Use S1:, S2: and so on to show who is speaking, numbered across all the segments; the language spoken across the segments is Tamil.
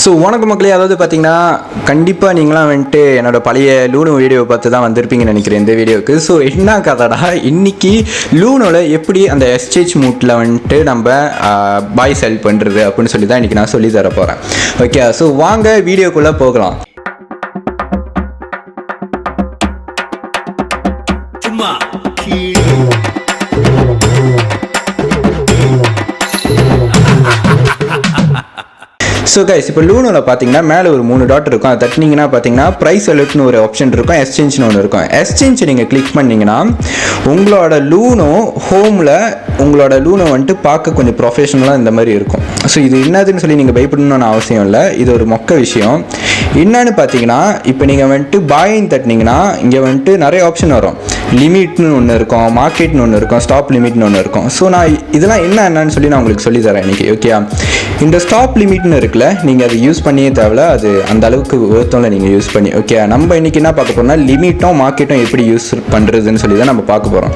S1: ஸோ வணக்கம் மக்களே, அதாவது பார்த்தீங்கன்னா கண்டிப்பாக நீங்களாம் வந்துட்டு என்னோடய பழைய லூனோ வீடியோ பார்த்து தான் வந்திருப்பீங்கன்னு நினைக்கிறேன் இந்த வீடியோவுக்கு. ஸோ என்ன கதைடா, இன்றைக்கி லூனோவில் எப்படி அந்த எக்ஸ்சேஞ்ச் மூட்டில் வந்துட்டு நம்ம பாய் செல் பண்ணுறது அப்படின்னு சொல்லி தான் இன்றைக்கி நான் சொல்லி தர போகிறேன். ஓகே, ஸோ வாங்க வீடியோக்குள்ளே போகலாம். ஸோ கைஸ், இப்போ லூனோவில் பார்த்தீங்கன்னா மேலே ஒரு 3 டாட் இருக்கும். அதை தட்டினீங்கன்னா பார்த்தீங்கன்னா ப்ரைஸ் அலர்ட்னு ஒரு ஆப்ஷன் இருக்கும், எக்ஸ்சேஞ்ச்னு ஒன்று இருக்கும். எக்ஸ்சேஞ்ச் நீங்கள் கிளிக் பண்ணிங்கன்னா உங்களோட லூனோ ஹோமில் உங்களோட லூனோ வந்துட்டு பார்க்க கொஞ்சம் ப்ரொஃபஷனலாக இந்த மாதிரி இருக்கும். ஸோ இது என்னதுன்னு சொல்லி நீங்கள் பயப்படணும்னு அவசியம் இல்லை, இது ஒரு மொக்க விஷயம். என்னன்னு பார்த்தீங்கன்னா இப்போ நீங்கள் வந்துட்டு பாயின்னு தட்டினீங்கன்னா இங்கே வந்துட்டு நிறைய ஆப்ஷன் வரும். லிமிட்னு ஒன்று இருக்கும், மார்க்கெட்னு ஒன்று இருக்கும், ஸ்டாப் லிமிட்னு ஒன்று இருக்கும். ஸோ நான் இதெல்லாம் என்னன்னு சொல்லி நான் உங்களுக்கு சொல்லி தரேன் இன்றைக்கி. ஓகே, இந்த ஸ்டாப் லிமிட்னு இருக்குல்ல, நீங்கள் அதை யூஸ் பண்ணியே தேவையில்ல, அது அந்த அளவுக்கு ஒருத்தவங்களை நீங்கள் யூஸ் பண்ணி. ஓகே, நம்ம இன்றைக்கி என்ன பார்க்க போகிறோம்னா லிமிட்டும் மார்க்கெட்டும் எப்படி யூஸ் பண்ணுறதுன்னு சொல்லி தான் நம்ம பார்க்க போகிறோம்.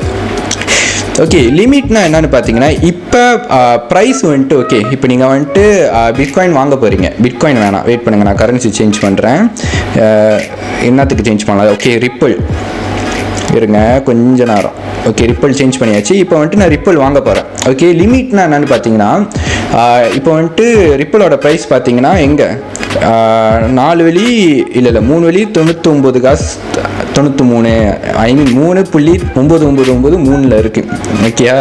S1: ஓகே, லிமிட்னா என்னென்னு பார்த்தீங்கன்னா இப்போ ப்ரைஸ் வந்துட்டு ஓகே, இப்போ நீங்கள் வந்துட்டு பிட்காயின் வாங்க போகிறீங்க. பிட்காயின் வேணாம், வெயிட் பண்ணுங்கள், நான் கரன்சி சேஞ்ச் பண்ணுறேன். என்னத்துக்கு சேஞ்ச் பண்ணலாம்? ஓகே, ரிப்பிள் இருங்க கொஞ்ச நேரம். ஓகே, ரிப்பிள் சேஞ்ச் பண்ணியாச்சு. இப்போ வந்துட்டு நான் ரிப்பிள் வாங்க போகிறேன். ஓகே, லிமிட்னா என்னென்னு பார்த்தீங்கன்னா இப்போ வந்துட்டு ரிப்பிளோட ப்ரைஸ் பார்த்தீங்கன்னா எங்கே 4 வெள்ளி இல்லை 3 வெள்ளி 99 காசு 93, ஐ மீன் 3.9993 இருக்குது. ஓகேயா,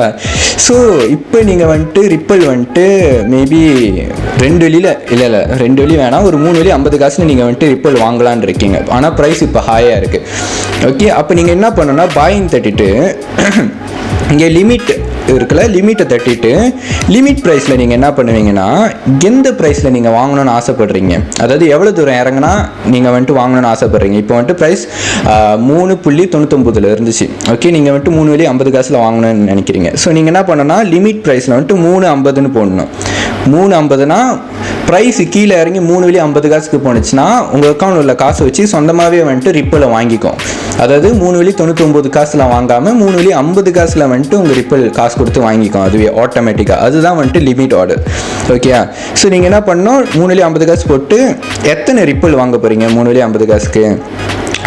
S1: ஸோ இப்போ நீங்கள் வந்துட்டு ரிப்பிள் வந்துட்டு மேபி 2 வெள்ளியில் இல்லை 2 வெள்ளி வேணாம், ஒரு 3 வெள்ளி 50 காசுல நீங்கள் வந்துட்டு ரிப்பிள் வாங்கலான்னு இருக்கீங்க. ஆனால் ப்ரைஸ் இப்போ ஹாயாக இருக்குது. ஓகே, அப்போ நீங்கள் என்ன பண்ணணும்னா பாயின்னு தட்டிட்டு இங்கே லிமிட் இருக்குல்ல, லிமிட்டை தட்டிட்டு லிமிட் ப்ரைஸில் நீங்கள் என்ன பண்ணுவீங்கன்னா எந்த ப்ரைஸில் நீங்கள் வாங்கணும்னு ஆசைப்படுறீங்க, அதாவது எவ்வளோ தூரம் இறங்கினா நீங்கள் வந்துட்டு வாங்கணும்னு ஆசைப்படுறீங்க. இப்போ வந்துட்டு ப்ரைஸ் 3.99 இருந்துச்சு. ஓகே, நீங்கள் வந்துட்டு 3 வெள்ளி 50 காசில் வாங்கணும்னு நினைக்கிறீங்க. ஸோ நீங்கள் என்ன பண்ணணும்னா லிமிட் ப்ரைஸில் வந்துட்டு 3.50ன்னு போடணும். 3.50னா ப்ரைஸ் கீழே இறங்கி 3 வெள்ளி 50 காசுக்கு போணுச்சுன்னா உங்கள் அக்கௌண்ட் உள்ள காசை வச்சு சொந்தமாகவே வந்துட்டு ரிப்பிளை வாங்கிக்கும். அதாவது 3 வெள்ளி 99 காசில் வாங்காமல் 3 வெள்ளி 50 காசில் வந்துட்டு உங்கள் ரிப்பிள் காசு கொடுத்து வாங்கிக்கும் அதுவே ஆட்டோமேட்டிக்காக. அதுதான் வந்துட்டு லிமிட் ஆர்டர். ஓகே, ஸோ நீங்கள் என்ன பண்ணணும், 3 வெள்ளி 50 காசு போட்டு எத்தனை ரிப்பிள் வாங்க போகிறீங்க 3 வெள்ளி 50 காசுக்கு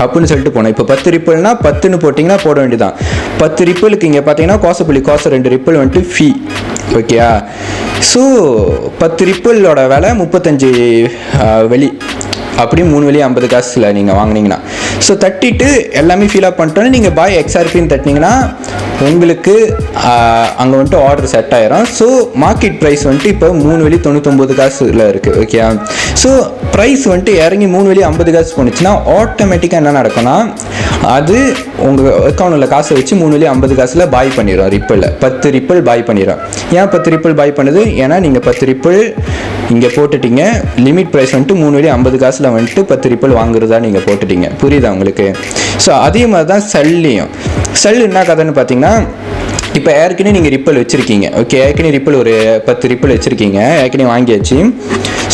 S1: அப்படின்னு சொல்லிட்டு போனோம். இப்போ 10 ரிப்பிள்னா 10ன்னு போட்டிங்கன்னா போட வேண்டியதான். 10 ரிப்பிளுக்கு இங்கே பார்த்தீங்கன்னா காசு 2 ரிப்பிள் வந்துட்டு ஃபீ. ஓகேயா, ஸோ 10 ரிப்பிளோட விலை 35 வெள்ளி, அப்படி 3 வெள்ளி 50 காசில் நீங்கள் வாங்கினீங்கன்னா. ஸோ தட்டிட்டு எல்லாமே ஃபில்அப் பண்ணிட்டோன்னு நீங்கள் பாய் எக்ஸ்ஆர்பின்னு தட்டினீங்கன்னா உங்களுக்கு அங்கே வந்துட்டு ஆர்டர் செட் ஆயிரும். ஸோ மார்க்கெட் ப்ரைஸ் வந்துட்டு இப்போ 3 வெள்ளி 99 காசுல இருக்குது. ஓகே, ஸோ ப்ரைஸ் வந்துட்டு இறங்கி 3 வெள்ளி 50 காசு போணுச்சுன்னா ஆட்டோமேட்டிக்காக என்ன நடக்கும்னா அது உங்கள் அக்கௌண்ட்டில் காசை வச்சு 3 வெள்ளி 50 காசில் பாய் பண்ணிடும். ரிப்பிளில் 10 ரிப்பிள் பாய் பண்ணிடும். ஏன் 10 ரிப்பிள் பாய் பண்ணுது? ஏன்னா நீங்கள் 10 ரிப்பிள் இங்கே போட்டுட்டீங்க. லிமிட் ப்ரைஸ் வந்துட்டு 3 வெள்ளி 50 காசில் வந்துட்டு 10 ரிப்பிள் வாங்குறதா நீங்கள் போட்டுட்டீங்க. புரியுதா உங்களுக்கு? ஸோ அதே மாதிரி தான் செல்லையும். செல் என்ன கதைன்னு பார்த்தீங்கன்னா இப்போ ஏற்கனவே நீங்கள் ரிப்பிள் வச்சுருக்கீங்க. ஓகே, ஏற்கனவே ரிப்பிள் ஒரு 10 ரிப்பிள் வச்சுருக்கீங்க, ஏற்கனவே வாங்கியாச்சு.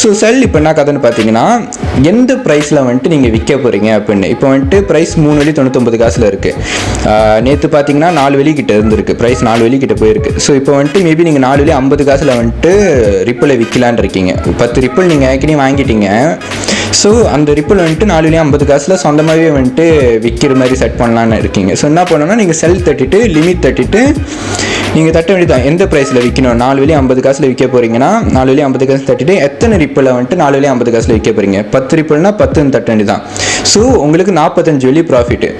S1: ஸோ செல் இப்போ என்ன கதைன்னு பார்த்தீங்கன்னா எந்த ப்ரைஸில் வந்துட்டு நீங்கள் விற்க போகிறீங்க அப்படின்னு. இப்போ வந்துட்டு ப்ரைஸ் 3 வெள்ளி 99 காசில் இருக்குது. நேற்று பார்த்தீங்கன்னா 4 வெள்ளி கிட்ட இருந்திருக்கு, ப்ரைஸ் 4 வெள்ளி கிட்ட போயிருக்கு. ஸோ இப்போ வந்துட்டு மேபி நீங்கள் 4 வெள்ளி 50 காசில் வந்துட்டு ரிப்பிளை விற்கலான் இருக்கீங்க. 10 ரிப்பிள் நீங்கள் ஏற்கனவே வாங்கிட்டீங்க. ஸோ அந்த ரிப்பிள் வந்துட்டு 4 வெள்ளி 50 காசில் சொந்தமாகவே வந்துட்டு விற்கிற மாதிரி செட் பண்ணலான்னு இருக்கீங்க. ஸோ என்ன பண்ணணும்னா நீங்கள் செல் தட்டிட்டு லிமிட் தட்டிட்டு நீங்கள் தட்ட வேண்டியதான் எந்த ப்ரைஸில் விற்கணும். 4 வெள்ளி 50 காசில் விற்க போகிறீங்கன்னா 4 வெள்ளி 50 காசு தட்டிட்டு எத்தனை ரிப்பிளை வந்துட்டு 4 வெள்ளி 50 காசில் விற்க போகிறீங்க. 10 ரிப்பிள்னா 10ன்னு தட்ட வேண்டியதான். ஸோ உங்களுக்கு 45 வெள்ளி ப்ராஃபிட்டு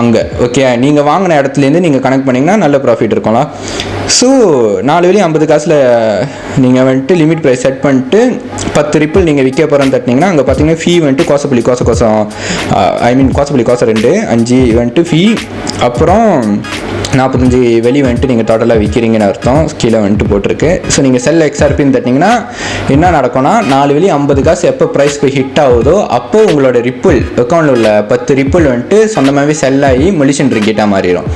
S1: அங்கே. ஓகே, நீங்கள் வாங்கின இடத்துலேருந்து நீங்கள் கனெக்ட் பண்ணிங்கன்னா நல்ல ப்ராஃபிட் இருக்கும்ல. ஸோ 4 வெள்ளி 50 காசில் நீங்கள் வந்துட்டு லிமிட் ப்ரைஸ் செட் பண்ணிட்டு 10 ரிப்பிள் நீங்கள் விற்க போகிறேன்னு தட்டினீங்கன்னா அங்கே பார்த்தீங்கன்னா ஃபீ வந்துட்டு கோசப்பள்ளி கோசம் 2 5 வந்துட்டு ஃபீ, அப்புறம் 45 வெள்ளி வந்துட்டு நீங்கள் டோட்டலாக விற்கிறீங்கன்னு அர்த்தம். கீழே வந்துட்டு போட்டிருக்கு. ஸோ நீங்கள் செல் எக்ஸ்ஆர்பின்னு தட்டிங்கன்னா என்ன நடக்கும்னா 4 வெள்ளி 50 காசு எப்போ ப்ரைஸ் போய் ஹிட் ஆகுதோ அப்போ உங்களோட ரிப்பிள் அக்கௌண்ட்டில் உள்ள 10 ரிப்பிள் வந்துட்டு சொந்தமாகவே செல் ஆகி மலேசியன் ரிங்கிட்டாக மாறிடும்.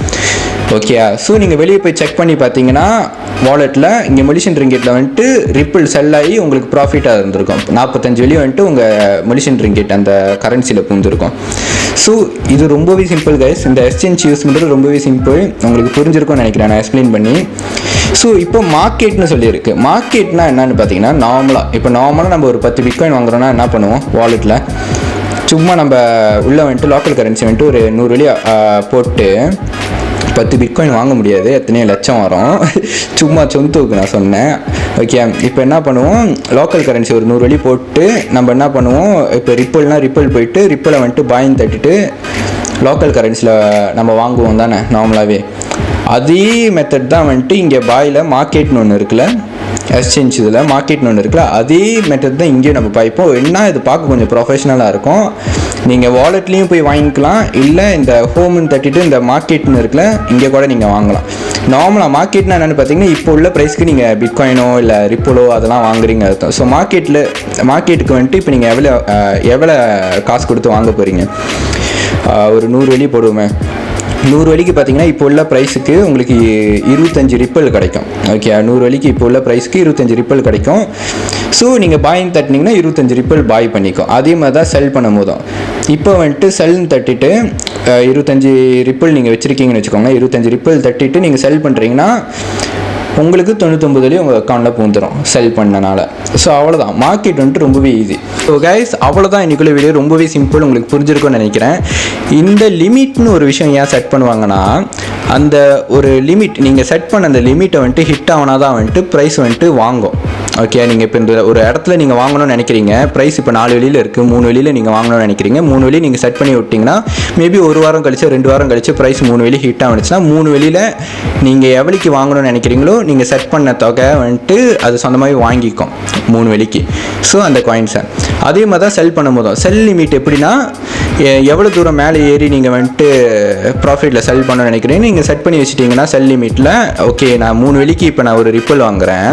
S1: ஓகே, ஸோ நீங்கள் வெளியே போய் செக் பண்ணி பார்த்தீங்கன்னா வாலெட்டில் இங்கே மலேசியன் ரிங்கிட்டில் வந்துட்டு ரிப்பிள் செல் ஆகி உங்களுக்கு ப்ராஃபிட்டாக இருந்திருக்கும். 45 வெள்ளி வந்துட்டு உங்கள் மலேசியன் ரிங்கிட் அந்த கரன்சியில் பூந்துருக்கும். ஸோ இது ரொம்பவே சிம்பிள் கைஸ். இந்த எக்ஸ்சேஞ்ச் யூஸ் பண்ணுறது ரொம்பவே சிம்பிள். உங்களுக்கு புரிஞ்சிருக்கும்னு நினைக்கிறேன் நான் எக்ஸ்பிளைன் பண்ணி. ஸோ இப்போ மார்க்கெட்னு சொல்லியிருக்கு. மார்க்கெட்னா என்னன்னு பார்த்தீங்கன்னா நார்மலாக நம்ம ஒரு 10 பிட்காயின் வாங்குறோன்னா என்ன பண்ணுவோம், வாலெட்டில் சும்மா நம்ம உள்ளே வந்துட்டு லோக்கல் கரன்சி வந்துட்டு ஒரு 100 வெள்ளி போட்டு 10 பிட்காயின் வாங்க முடியாது, எத்தனையோ லட்சம் வரும். சும்மா சொந்தத்துக்கு நான் சொன்னேன். ஓகே, இப்போ என்ன பண்ணுவோம், லோக்கல் கரன்சி ஒரு 100 வெள்ளி போட்டு நம்ம என்ன பண்ணுவோம், இப்போ ரிப்பிள் போயிட்டு ரிப்பிளை வந்துட்டு பாயின் தட்டிட்டு லோக்கல் கரன்சியில் நம்ம வாங்குவோம் தானே நார்மலாகவே. அதே மெத்தட் தான் வந்துட்டு இங்கே பாயில் மார்க்கெட்னு ஒன்று இருக்குல்ல, எக்ஸ்சேஞ்ச் இதில் மார்க்கெட்னு ஒன்று இருக்குல்ல, அதே மெத்தட் தான் இங்கேயும் நம்ம பாய்ப்போம். என்ன இது பார்க்க கொஞ்சம் ப்ரொஃபஷ்னலாக இருக்கும். நீங்கள் வாலெட்லேயும் போய் வாங்கிக்கலாம், இல்லை இந்த ஹோம்னு தட்டிட்டு இந்த மார்க்கெட்னு இருக்குல்ல இங்கே கூட நீங்கள் வாங்கலாம். நார்மலாக மார்க்கெட்னா என்னென்னு பார்த்தீங்கன்னா இப்போ உள்ள ப்ரைஸ்க்கு நீங்கள் பிட்காயினோ இல்லை ரிப்போலோ அதெல்லாம் வாங்குறீங்க அர்த்தம். ஸோ மார்க்கெட்டுக்கு வந்துட்டு இப்போ நீங்கள் எவ்வளோ காசு கொடுத்து வாங்க போகிறீங்க, ஒரு 100 வெள்ளி போடுவோமே, 100 வெள்ளிக்கு பார்த்தீங்கன்னா இப்போ உள்ள ப்ரைஸுக்கு உங்களுக்கு 25 ரிப்பிள் கிடைக்கும். ஓகே, 100 வெள்ளிக்கு இப்போ உள்ள ப்ரைஸுக்கு 25 ரிப்பிள் கிடைக்கும். ஸோ நீங்கள் பாயின்னு தட்டினீங்கன்னா 25 ரிப்பிள் பாய் பண்ணிக்கும். அதே மாதிரி தான் செல் பண்ணும் போதும் இப்போ வந்துட்டு செல்னு தட்டிட்டு 25 ரிப்பிள் நீங்கள் வச்சுருக்கீங்கன்னு வச்சுக்கோங்க, 25 ரிப்பிள் தட்டிட்டு நீங்கள் செல் பண்ணுறீங்கன்னா உங்களுக்கு 99 வெள்ளி உங்கள் அக்கௌண்ட்டில் பூந்துடும் செல் பண்ணனால. ஸோ அவ்வளோதான், மார்க்கெட் வந்துட்டு ரொம்பவே ஈஸி. ஸோ கைஸ், அவ்வளோதான் இன்றைக்குள்ள வீடியோ. ரொம்பவே சிம்பிள், உங்களுக்கு புரிஞ்சிருக்கும்னு நினைக்கிறேன். இந்த லிமிட்னு ஒரு விஷயம் ஏன் செட் பண்ணுவாங்கன்னா, அந்த ஒரு லிமிட் நீங்கள் செட் பண்ண அந்த லிமிட்டை வந்துட்டு ஹிட் ஆகுனா தான் வந்துட்டு ப்ரைஸ் வந்துட்டு வாங்கும். ஓகே, நீங்கள் இப்போ இந்த ஒரு இடத்துல நீங்கள் வாங்கணும்னு நினைக்கிறீங்க, ப்ரைஸ் இப்போ 4 வெள்ளியில் இருக்குது, 3 வெள்ளியில் நீங்கள் வாங்கணும்னு நினைக்கிறீங்க, 3 வெள்ளி நீங்கள் செட் பண்ணி விட்டிங்கன்னா மேபி ஒரு வாரம் கழிச்சு 2 வாரம் கழிச்சு ப்ரைஸ் 3 வெள்ளி ஹிட் ஆகிடுச்சுன்னா 3 வெள்ளியில் நீங்கள் எவ்வளிக்கு வாங்கணும்னு நினைக்கிறீங்களோ நீங்கள் செட் பண்ண தொகை வந்துட்டு அது சொந்தமாகவே வாங்கிக்கும் 3 வெள்ளிக்கு. ஸோ அந்த காயின்ஸை அதே மாதிரி தான் செல் பண்ணும் போதும் செல் லிமிட் எப்படின்னா, எவ்வளோ தூரம் மேலே ஏறி நீங்கள் வந்துட்டு ப்ராஃபிட்டில் செல் பண்ணணும்னு நினைக்கிறீங்க நீங்கள் செட் பண்ணி வச்சுட்டிங்கன்னா செல் லிமிட்டில், ஓகே நான் 3 வெள்ளிக்கு இப்போ நான் ஒரு ரிப்பிள் வாங்குகிறேன்,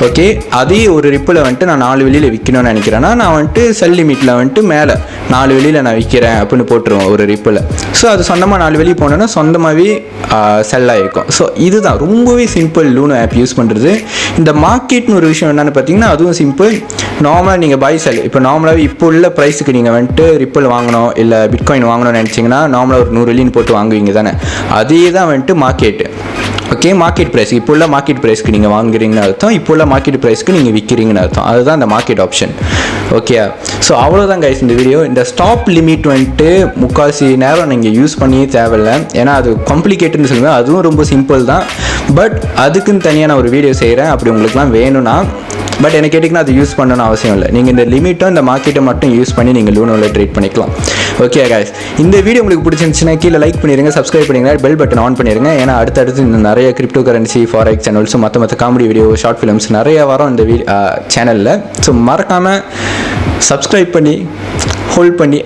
S1: ஓகே அதே ஒரு ரிப்பிளை வந்துட்டு நான் 4 வெள்ளியில் விற்கணும்னு நினைக்கிறேன்னா நான் வந்துட்டு செல் லிமிட்டில் வந்துட்டு மேலே 4 வெள்ளியில் நான் விற்கிறேன் அப்படின்னு போட்டுருவேன் ஒரு ரிப்பிளை. ஸோ அது சொந்தமாக 4 வெள்ளி போனோன்னா சொந்தமாகவே செல் ஆகிருக்கும். ஸோ இதுதான் ரொம்பவே சிம்பிள் லூனோ ஆப் யூஸ் பண்ணுறது. இந்த மார்க்கெட்னு ஒரு விஷயம் என்னென்னு பார்த்தீங்கன்னா அதுவும் சிம்பிள். நார்மலாக நீங்கள் பை செல் இப்போ நார்மலாகவே இப்போ உள்ள ப்ரைஸுக்கு நீங்கள் வந்துட்டு ரிப்பிள் வாங்கணும் இல்லை பிட்காயின் வாங்கணும்னு நினச்சிங்கன்னா நார்மலாக ஒரு 100 வெள்ளின்னு போட்டு வாங்குவீங்க தானே, அதே தான் வந்துட்டு மார்க்கெட்டு. ஓகே, மார்க்கெட் ப்ரைஸ் இப்போ உள்ள மார்க்கெட் ப்ரைஸ்க்கு நீங்கள் வாங்குறீங்கன்னு அர்த்தம், இப்போ உள்ள மார்க்கெட் ப்ரைஸ்க்கு நீங்கள் விற்கிறீங்கன்னு அர்த்தம். அதுதான் இந்த மார்க்கெட் ஆப்ஷன். ஓகே, ஸோ அவ்வளோதான் கைஸ் இந்த வீடியோ. இந்த ஸ்டாப் லிமிட் வந்துட்டு முக்கால்வாசி நேரம் நீங்கள் யூஸ் பண்ணியே தேவையில்லை, ஏன்னா அது காம்ப்ளிகேட்டட்னு சொல்லுவேன், அதுவும் ரொம்ப சிம்பிள் தான். பட் அதுக்குன்னு தனியாக நான் ஒரு வீடியோ செய்கிறேன், அப்படி உங்களுக்குலாம் வேணும்னா. பட் எனக்கு கேட்டிங்கன்னா அது யூஸ் பண்ணணும்னு அவசியம் இல்லை, நீங்கள் இந்த லிமிட்டும் இந்த மார்க்கெட்டை மட்டும் யூஸ் பண்ணி நீங்கள் லூனோவில் ட்ரேட் பண்ணிக்கலாம். ஓகே கைஸ், இந்த வீடியோ உங்களுக்கு பிடிச்சிருந்துச்சுன்னா கீழே லைக் பண்ணிடுங்க, சப்ஸ்கிரைப் பண்ணிடுங்க, பெல் பட்டன் ஆன் பண்ணிடுங்க. ஏன்னா அடுத்தடுத்து இந்த நிறைய கிரிப்டோ கரன்சி, ஃபாரெக்ஸ் சேனல்ஸும் மற்ற காமெடி வீடியோ, ஷார்ட் ஃபிலிம்ஸ் நிறைய வரும் இந்த சேனலில். ஸோ மறக்காமல் சப்ஸ்கிரைப் பண்ணி ஹோல்ட் பண்ணி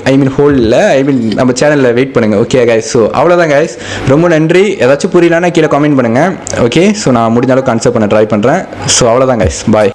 S1: நம்ம சேனலில் வெயிட் பண்ணுங்கள். ஓகே கைஸ், ஸோ அவ்வளோதான் கைஸ், ரொம்ப நன்றி. ஏதாச்சும் புரியலன்னா கீழே கமெண்ட் பண்ணுங்கள். ஓகே, ஸோ நான் முடிஞ்ச அளவுக்கு ஆன்சர் பண்ண ட்ரை பண்ணுறேன். ஸோ அவ்வளோதான் கைஸ், பாய்.